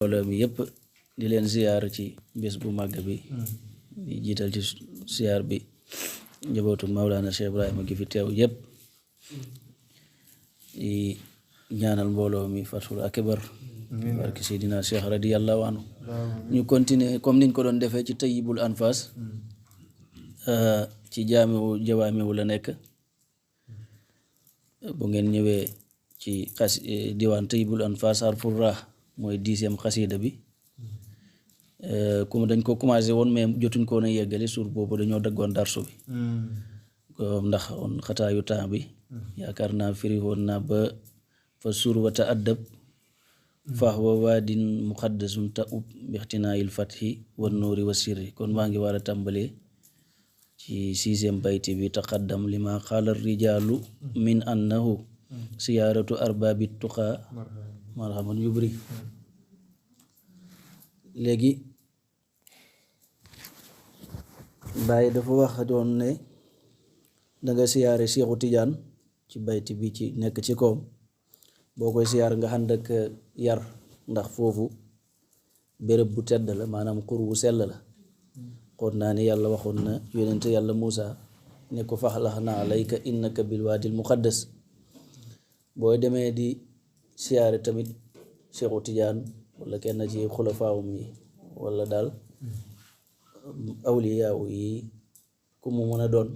mbooloo mi yëpp di leen ziyaar ci bés bu màgg bi di jiital ci ziyaar bi njabootu Mawlana Cheikh Ibrahima gi fi teew yëpp di ñaanal mbooloo mi fatul akbar barki Seydina Cheikh radiyallahu anhu. ñu continuer comme niñ ko doon defee ci Tayyibul Anfas ci jawaamiwu la nekk. bu ngeen ñëwee ci diwaan Tayyibul Anfas harfur ra mooy 10e xasida bi comme dañ ko commencé woon mais jotuñ ko woon a yeggale suur boobu dañoo daggoon darsu bi ndax on xataayu temps bi yaakaar naa firi woon naa ba fa suur wa ta'addab fahwa waadin muqaddasun ta'ub bixtinaayil fathi wan nuuri wa sirri kon maa ngi war a tàmbalee ci 6e bayti bi taqaddam lima qaala rijaalu min annahu siyaaratu arbaabi tuqaa marhaman yubri. léegi Baay dafa wax doon ne danga siyaare Seexu Tijaan ci bayti bi ci nekk ci kawam boo koy siyaar nga ànd ak yar ndax foofu béréb bu tedd la maanaam xur wu sell la. xool naa ni yàlla waxoon na yonent yàlla Muusa ne ko faxlaxnaa alayka innaka bil waadil muqaddas. boo demee di siyaare tamit Seexu Tijaan wala kenn ci xulafaawum yi wala daal awliyaaw yi ku mu mën a doon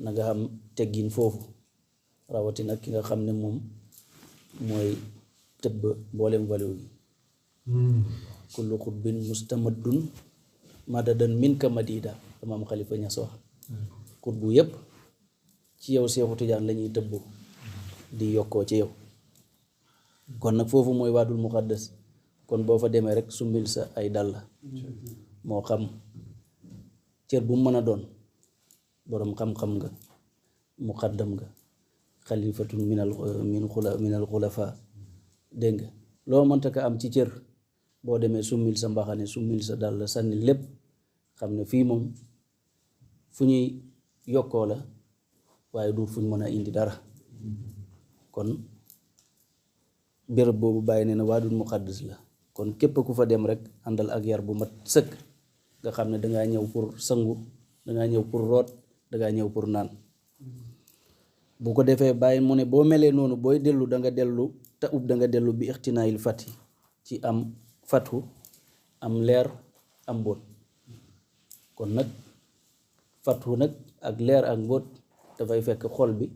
na nga xam teggin foofu rawatina ki nga xam ne moom mooy tëbb mboolem waliw yi kullu xutbin mustamaddun madadan minka madida Maam Xalifa Ñas wax xutbu yépp ci yow Seexu Tijaan lañuy tëbb di yokkoo ci yow. kon nag foofu mooy waadul muqaddas kon boo fa demee rek summil sa ay dàll moo xam cër bu mu mën a doon boroom xam-xam nga muqaddam nga xalifatun minal xulafa dégg nga loo mënta ka am ci cër boo demee summil sa mbaxane summil sa dàll sànni lépp xam ne fii moom fu ñuy yokkoo la waaye du fuñ mën a indi dara. kon béréb boobu bàyyi nee na waadul muqaddas la kon képp ku fa dem rek àndal ak yar bu mat sëkk nga xam ne dangaa ñëw pour sangu dangaa ñëw pour root dangaa ñëw pour naan. bu ko defee bàyyi mu ne boo melee noonu booy dellu danga dellu te ub danga dellu bi ixtinaayil fati ci am fatu am leer am mbóot. kon nag fatu nag ak leer ak mbóot dafay fekk xol bi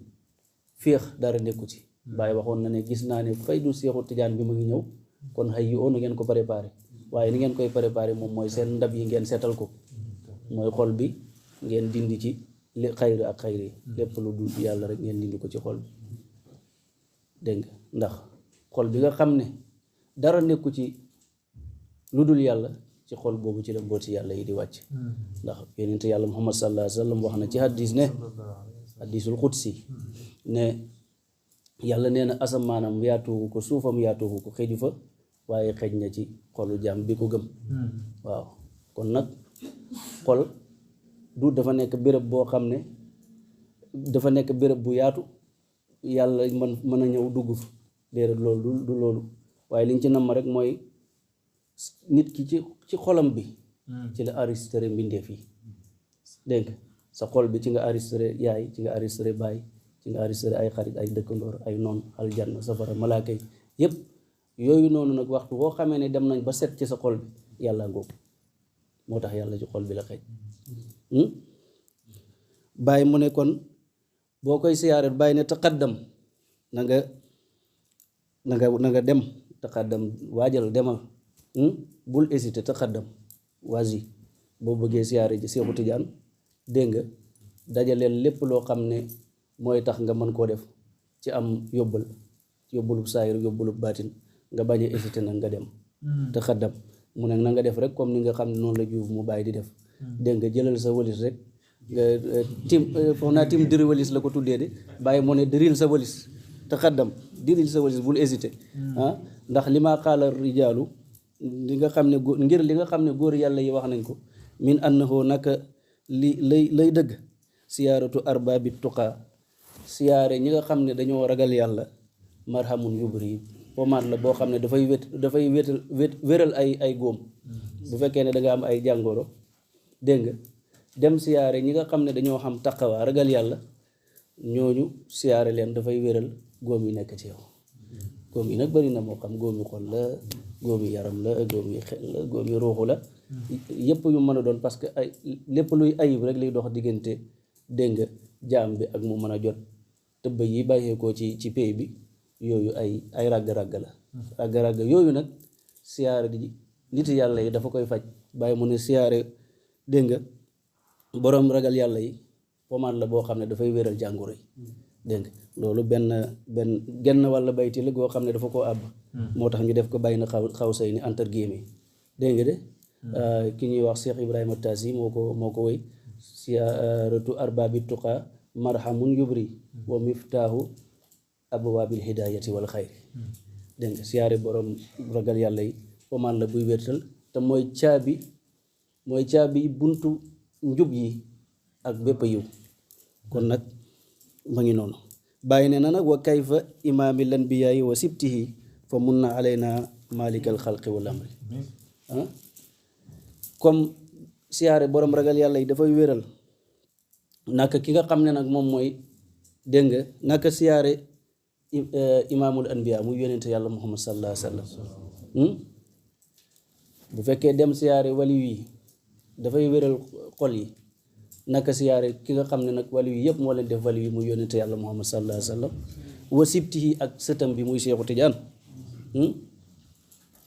féex dara nekku ci. Baay waxoon na ne gis naa ne faydu Seexu Tijaan bi mu ngi ñëw kon xëy yu na ngeen ko préparé waaye ni ngeen koy préparé moom mooy seen ndab yi ngeen seetal ko mooy xol bi ngeen dindi ci li xayri ak xayri lépp lu dul yàlla rek ngeen dindi ko ci xol bi dégg nga ndax xol bi nga xam ne dara nekku ci lu dul yàlla ci xol boobu ci la mbooti yàlla yi di wàcc. ndax yonent yàlla Muhammad sallallahu alayhi wa sallam wax na ci hadis ne hadisul xudsi ne yàlla nee na asamaanam yaatuwu ko suufam yaatuwu ko xëju fa waaye xëj na ci xolu jaam bi ko gëm. waaw kon nag xol du dafa nekk béréb boo xam ne dafa nekk béréb bu yaatu yàlla mën a ñëw dugg fa déedéet loolu du loolu waaye liñ ci namm rek mooy nit ki ci xolam bi ci la enregistré mbindeef yi dégg sa xol bi ci nga enregistré yaay ci nga enregistré baay ci nga enregistré ay xarit ay dëkkandoor ay noon aljanna safara malaaka yi yépp yooyu noonu nag waxtu boo xamee ne dem nañ ba set ci sa xol bi yàlla ngóob moo tax yàlla ci xol bi la xëj. bàyyi mu ne kon boo koy siyaare bàyyi ne taqaddam na nga dem taqaddam waajal demal bul hésité taqaddam waasi boo bëggee siyaare ji Seexu Tijaan dégg nga dajaleel lépp loo xam ne mooy tax nga mën koo def ci am yóbbulub saayir yóbbulub baatin nga bañ a hésité nag nga dem te xaddam mu ne na nga def rek comme ni nga xam ne noonu la juuf mu bàyyi di def dégg nga jëlal sa walis rek nga foog naa tim diri walis la ko tuddee de bàyyi mu ne diril sa walis te xaddam diril sa walis bul hésité ndax li maa xaala rijaalu li nga xam ne góor ngir li nga xam ne góor yàlla yi wax nañ ko min annahu naka lay dëgg siyaaratu arbaabi tuqaa siyaare ñi nga xam ne dañoo ragal yàlla marhamun yubri pommade la boo xam ne dafay wéral ay góom bu fekkee ne da nga am ay jàngoro dégg nga dem siyaare ñi nga xam ne dañoo xam taqawaa ragal yàlla ñooñu siyaare leen dafay wéral góom yi nekk ci yow. góom yi nag bari na, moo xam góom yi xol la, góom yi yaram la, góom yi xel la, góom yi ruuxu la, yépp yu mën a doon, parce que ay lépp luy ayib rek liy dox diggante dégg nga jaam bi ak mu mën a jot tëbb yi bàyyeekoo ci pay bi, yooyu ay ràgg-ràgg la. ràgg-ràgg yooyu nag siyaare di nit yàlla yi dafa koy faj. bàyyi mu ne siyaare dégg nga boroom ragal yàlla yi pommade la boo xam ne dafay wéral jàngoro yi dégg nga loolu benn genn walla bayti la goo xam ne dafa koo àbb, moo tax ñu def ko bàyyi na xaw say ni entre guillemets dégg nga de ki ñuy wax Cheikh Ibrahima Tassi moo ko woy siyaaratu arbaabi tuqa marhamun yubri wa miftaahu abwaabil hidaayati wal xayri dégg nga siyaare boroom ragal yàlla yi pommade la buy wértal te mooy caabi buntu njub yi ak bépp yiw. kon nag ma ngi noonu bàyyi ne na nag wa kayfa imaami lanbiyaayi wa sibtihi fa mun na alayna malikal xalqi wal amri comme siyaare boroom ragal yàlla yi dafay wéral naka ki nga xam ne nag moom mooy dégg nga naka siyaare imaamul anbiya muy yonente yàlla muhammad sallallahu alayhi wa sallam bu fekkee dem siyaare waliyu yi dafay wéral xol yi, naka siyaare ki nga xam ne nag waliyu yëpp moo leen def waliyu muy yonente yàlla muhammad sallallahu alayhi wa sallam wa sibtihi ak sëtam bi muy Seexu Tijaan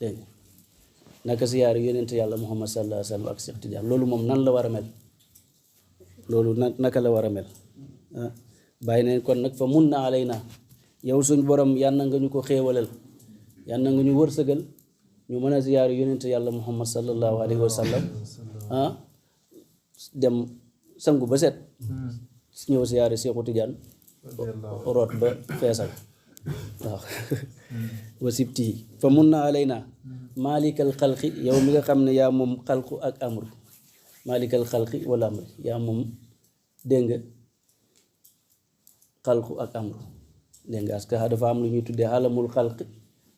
dégg nga naka siyaare yonente yàlla muhammad sallallahu alayhi wa sallam ak Seexu Tijaan loolu moom nan la war a mel, loolu naka la war a mel bàyyi ne kon nag fa mun na alayna yow suñ borom yàlla nga ñu ko xéewalal, yàlla nga ñu wërsëgal ñu mën a siyaare yonente yàlla muhammad sallallahu alayhi wa sallam dem sangu ba set ñëw siyaare Seexu Tijaan root ba feesal waaw wa sibtihi fa mun na alayna maalikal xalqi yow mi nga xam ne yaa moom xalqu ak amru, maalikal xalqi wala amri yaa moom dégg nga xalqu ak amru dégg nga parce que dafa am lu ñuy tuddee xaalamul xalqi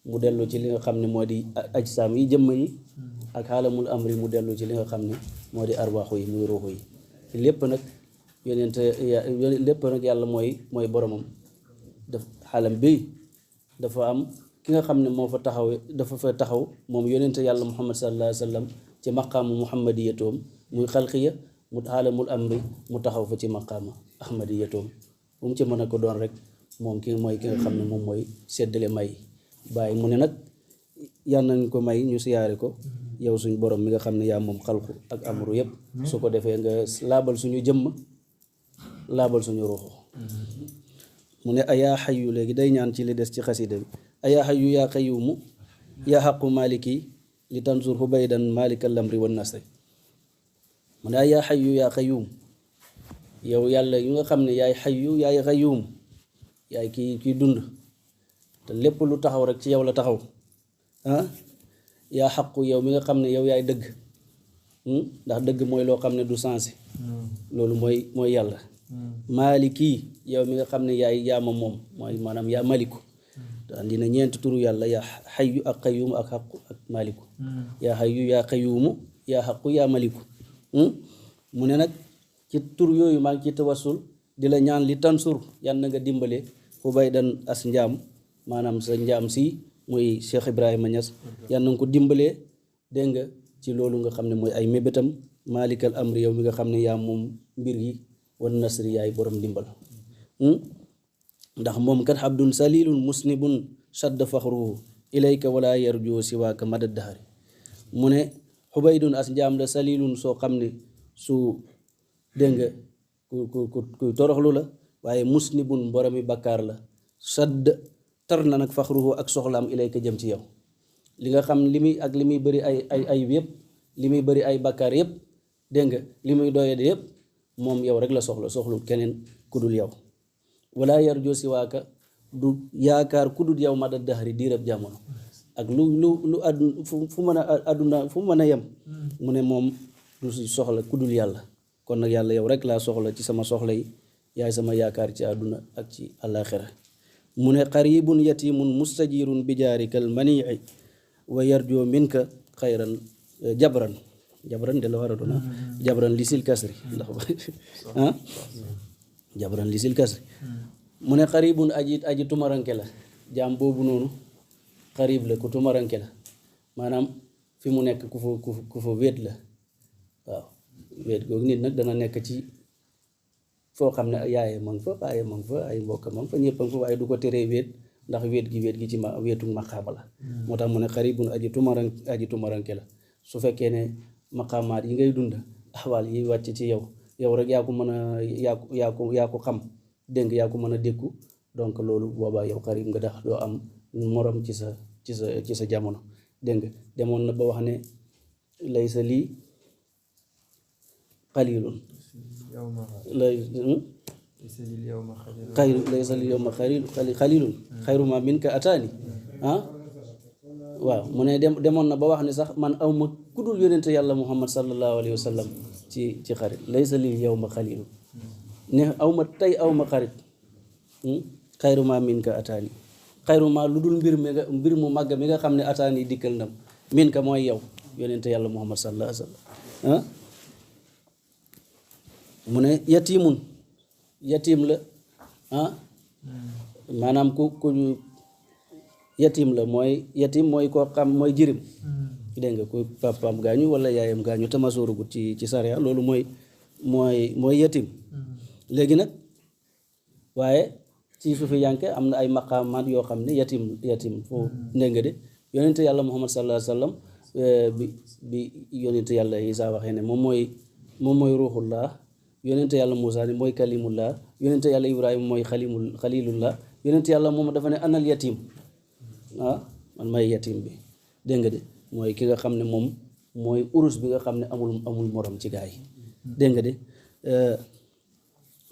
mu dellu ci li nga xam ne moo di ajsaam yi jëmm yi, ak xaalamul amri mu dellu ci li nga xam ne moo di arwaaxu yi muy ruuxu yi. lépp nag lépp nag yàlla mooy boromam. daf xaalam bi dafa am ki nga xam ne moo fa taxaw dafa fa taxaw moom yonente yàlla muhammad sallallahu alayhi wa sallam ci maqaamu muhammadiyatoom muy xalqiya, mu xaalamul amri mu taxaw fa ci maqaama ahmadiyatoom. bu mu ci mën a ko doon rek moom ki mooy ki nga xam ne moom mooy seddale may. bàyyi mu ne nag yal nañ ko may ñu siyaare ko yow suñ borom mi nga xam ne yaa moom xalqu ak amru yëpp, su ko defee nga laabal suñu jëmm laabal suñu ruuxu. mu ne ayaa xayu léegi day ñaan ci li des ci xasida bi ayaa xayu yaa qayyumu yaa xaqu maliki li tansur hubaydan malikal amri wan nasri. mu ne ayaa xayu yaa qayyum yow yàlla yu nga xam ne yaay xayu yaay qayyum yaay kii dund te lépp lu taxaw rek ci yow la taxaw yaa xaqu yow mi nga xam ne yow yaay dëgg ndax dëgg mooy loo xam ne du sensé, loolu mooy yàlla. maliki yow mi nga xam ne yaay yaama moom mooy maanaam yaa maliku te andi na ñeenti turu yàlla yaa xayu ak qayyum ak xaqu ak maliku. yaa xayu yaa qayyumu yaa xaqu yaa maliku. mu ne nag ci tur yooyu maa ngi ci tawassul di la ñaan li tansur yal na nga dimbale Hubaydan as njaam, maanaam sa njaam si muy Cheikh Ibrahima Niass yal na nga ko dimbalee dégg nga ci loolu nga xam ne mooy ay mébétam. malikal amri yow mi nga xam ne yaa moom mbir yi wan nasri yaay borom dimbal. ndax moom kat abdun salilun musnibun shadda faxruhu ilayka wala yarju siwaaka madad dahari. mu ne Hubaydun as njaam la salilun soo xam ne su dégg nga kuy toroxlu la, waaye musnibun boromi bakkaar la, sadd tar na nag faxruhu ak soxlaam ilayka jëm ci yow. li nga xam li muy bëri ay yëpp, li muy bëri ay bakkaar yëpp dégg nga li muy doyade yëpp moom yow rek la soxlu keneen ku dul yow. wala yarjoo si waaka du yaakaar ku dul yow madad dahri diirab jamono ak lu àdduna fu mën a yem. mu ne moom du si soxla ku dul yàlla. kon nag yàlla yow rek laa soxla ci sama soxla yi, yaay sama yaakaar ci àdduna ak ci àllaaxira. mu ne qaribun yatimun mustajirun bi jaarikal manii wa yarjo minka xayran jabran de la war a doon jabran lisil kasri ndax ah jabran lisil kasri mu ne qaribun aji tumaranke la jaam boobu noonu qarib la ku tumaranke la maanaam fi mu nekk ku fa wéet la waaw wéet googu nit nag dana nekk ci foo xam ne yaaye ma nga fa baaye ma nga fa ay mbokk ma nga fa ñëpp a nga fa waaye du ko teree wéet ndax wéet gi ci wéetu maqaama la moo tax mu ne xaribun aji tumaranke la su fekkee ne maqaamaat yi ngay dund axwaal yi wàcc ci yow rek yaa ko mën a yaa ko xam dégg yaa ko mën a dékku donc loolu boobaa yow xarib nga dax doo am morom ci sa jamono dégg demoon na ba wax ne laysa lii qalilun laysa lil yawma qalilun xayru ma minka ataani waaw mu ne demoon na ba wax ne sax man aw ma kudul yonente yàlla muhammad sallallahu alayhi wa sallam ci xarit laysa lil yawma qalilun ne aw ma tey aw ma xarit xayru ma minka ataani xayru ma lu dul mbir mu màgg mi nga xam ne ataani dikkal ndam minka mooy yow yonente yàlla muhammad sallallahu alayhi wa sallam mu ne yatim la maanaam ku yatim la mooy koo xam mooy jirim dégg nga ku papaam gaañu wala yaayam gaañu te masoorugut ci sariya loolu mooy yatim léegi nag waaye ci suufi yanke am na ay maqaamaat yoo xam ne yatim foofu dégg nga de yonente yàlla muhammad sallallahu alayhi wa sallam bi yonente yàlla Isaa waxee ne moom mooy ruuxullah yonente yàlla Muusaa ni mooy kalimullah yonente yàlla Ibrahima mooy xalilullah yonente yàlla moom dafa ne anal yatim man may yatim bi dégg nga de mooy ki nga xam ne moom mooy urus bi nga xam ne amul morom ci gaa yi dégg nga de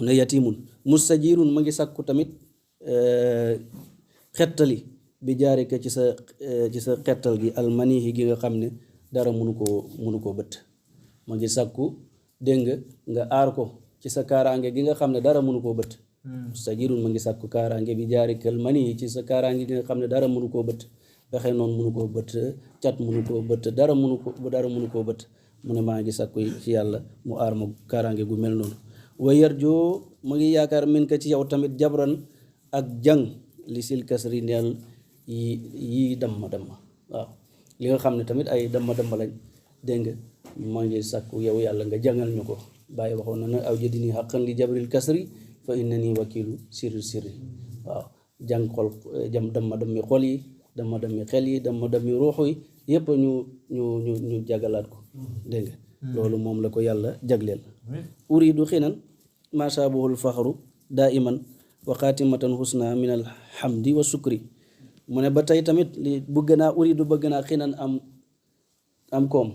ne yatimun mustajirun ma ngi sàkku tamit xettali bi jaare ko ci sa xettal gi almanihi gi nga xam ne dara mënu koo bëtt ma ngi sàkku dégg nga aar ko ci sa kaaraange gi nga xam ne dara mënu koo bëtt mustajirun ma ngi sàkku kaaraange bi jaare ko almanihi ci sa kaaraange gi nga xam ne dara mënu koo bëtt pexe noonu mënu koo bëtt cat mënu koo bëtt dara mënu koo bëtt mu ne maa ngi sàkku ci yàlla mu aar ma kaaraange gu mel noonu wa yarjoo ma ngi yaakaar min ka ci yow tamit jabran ak jàng li sil kasri neel yi damma waaw li nga xam ne tamit ay damma lañ dégg nga maa ngi sàkku yow yàlla nga jàngal ñu ko bàyyi waxoon na nag aw jëdini xaqan li jabril kasri fa inna ni wakilu sirri waaw jàng xol dammi xol yi dammi xel yi dammi ruuxu yi yëpp ñu jagalaat ko dégg nga loolu moom la ko yàlla jagleel uridu xinan masaabuhul faxru daa iman wa xaatimatan husna min alhamdi wa sukri mu ne ba tey tamit li bëgg naa xinan am koom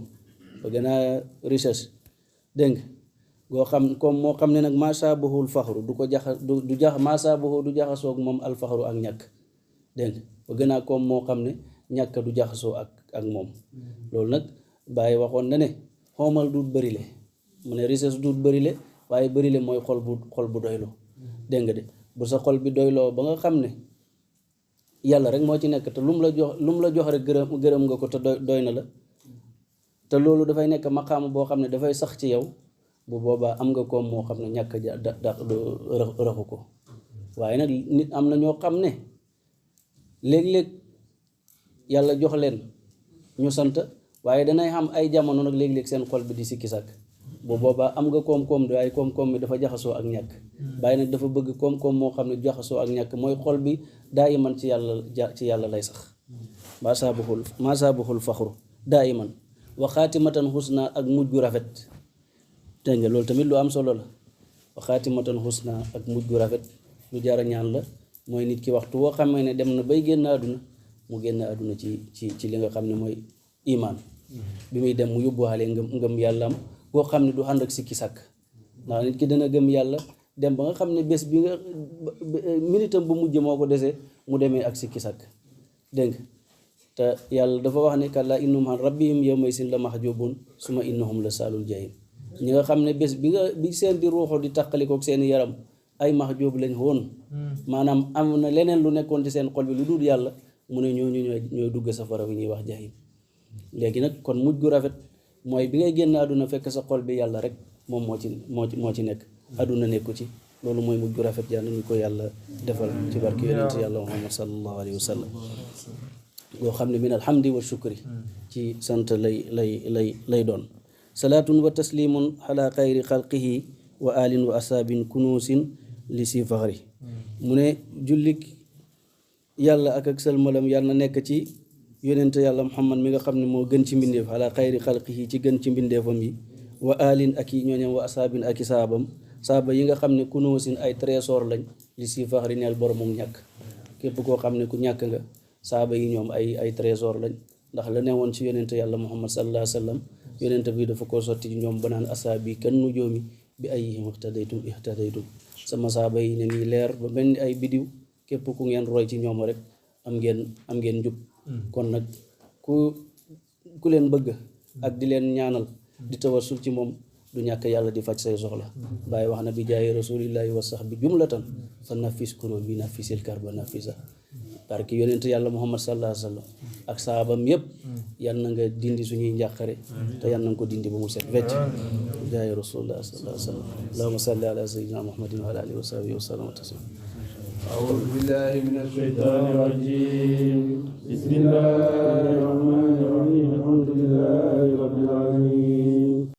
bëgg naa richesse dégg nga goo xam koom moo xam ne nag masaabuhul faxru du jaxasoog moom alfaxru ak ñàkk dégg nga bëgg naa koom moo xam ne ñàkk du jaxasoo ak moom loolu nag bàyyi waxoon na ne xoomal duut bërile mu ne richesse duut bërile waaye bërile mooy xol bu doyloo dégg nga de bu sa xol bi doyloo ba nga xam ne yàlla rek moo ci nekk te lu mu la jox rek gërëm nga ko te doy na la te loolu dafay nekk maqaama boo xam ne dafay sax ci yow bu boobaa am nga koom moo xam ne ñàkk raxu ko waaye nag nit am na ñoo xam ne léeg-léeg yàlla jox leen ñu sant waaye danay xam ay jamono nag léeg-léeg seen xol bi di sikki sàkk bu boobaa am nga koom-koom bi waaye koom-koom bi dafa jaxasoo ak ñàkk bàyyi nag dafa bëgg koom-koom moo xam ne jaxasoo ak ñàkk mooy xol bi daa iman ci yàlla lay sax masaabuhul faxru daa iman wa xaatimatan husna ak mujj gu rafet dégg nga loolu tamit lu am solo la wa xaatimatan husna ak mujj gu rafet lu jara ñaan la mooy nit ki waxtu woo xamee ne dem na bay génn àdduna mu génn àdduna ci li nga xam ne mooy imaan bi muy dem mu yóbbuwaale ngëm yàlla am boo xam ne du ànd ak sikki sàkk ndax nit ki dana gëm yàlla dem ba nga xam ne bés bi nga minitam bu mujj moo ko desee mu demee ak sikki sàkk dégg nga te yàlla dafa wax ne kallaa innahum an rabbihim yawma isin la mahjubun suma innahum la saalul jahim ñi nga xam ne bés bi seen di ruuxu di tàqalikook seeni yaram ay mahjoob lañ woon maanaam am na leneen lu nekkoon ci seen xol bi lu dul yàlla mu ne ñooñu ñooy dugg safara bi ñuy wax jahim léegi nag kon mujj gu rafet mooy bi ngay génn àdduna fekk sa xol bi yàlla rek moom moo ci nekk àdduna nekku ci loolu mooy mujj gu rafet yàlla ñu ko yàlla defal ci barke yonent yàlla muhammad sallallahu alayhi wa sallam boo xam ne min alhamdi wa shukri ci sant lay doon salaatun wa taslimun ala xayri xalqihi wa alin wa asaabin kunuusin li si faxri mu ne jullik yàlla ak salmalam yàlla na nekk ci yonent yàlla muhammad mi nga xam ne moo gën ci mbindeef ala xayri xalqihi ci gën ci mbindeefam yi wa alin ak i ñooñam wa asaabin ak i saaba yi nga xam ne kunuusin ay trésor lañ li si faxri neel boromum ñàkk képp koo xam ne ku ñàkk nga saaba yi ñoom ay trésor lañ ndax la newoon ci yonent yàlla muhammad sallallahu alayhi wa sallam yonent bi dafa ko sotti ci ñoom banaan asaabi kan nujoomi bi ayyihim ihtadaytum sama saaba yi ne ngi leer ba mel ni ay bidiw képp ku ngeen roy ci ñoom rek am ngeen njub kon nag ku leen bëgg ak di leen ñaanal di tawassul ci moom du ñàkk yàlla di faj say soxla bàyyi wax na bi jaayi rasulillahi wa sahbi jumlatan fa nafis kuróo bi nafisil karba nafisa parce que yonent yàlla muhammad sallallahu alayhi wa sallam ak sahabam yëpp yal na nga dindi suñuy njàqare te yal na nga ko dindi ba mu set wecc jaayi rasulillah sallallahu alayhi wa sallam allahumma salli ala sayyidina muhammadin wa ala alihi wa sahbihi wa sallam taslim أعوذ بالله من الشيطان الرجيم بسم الله الرحمن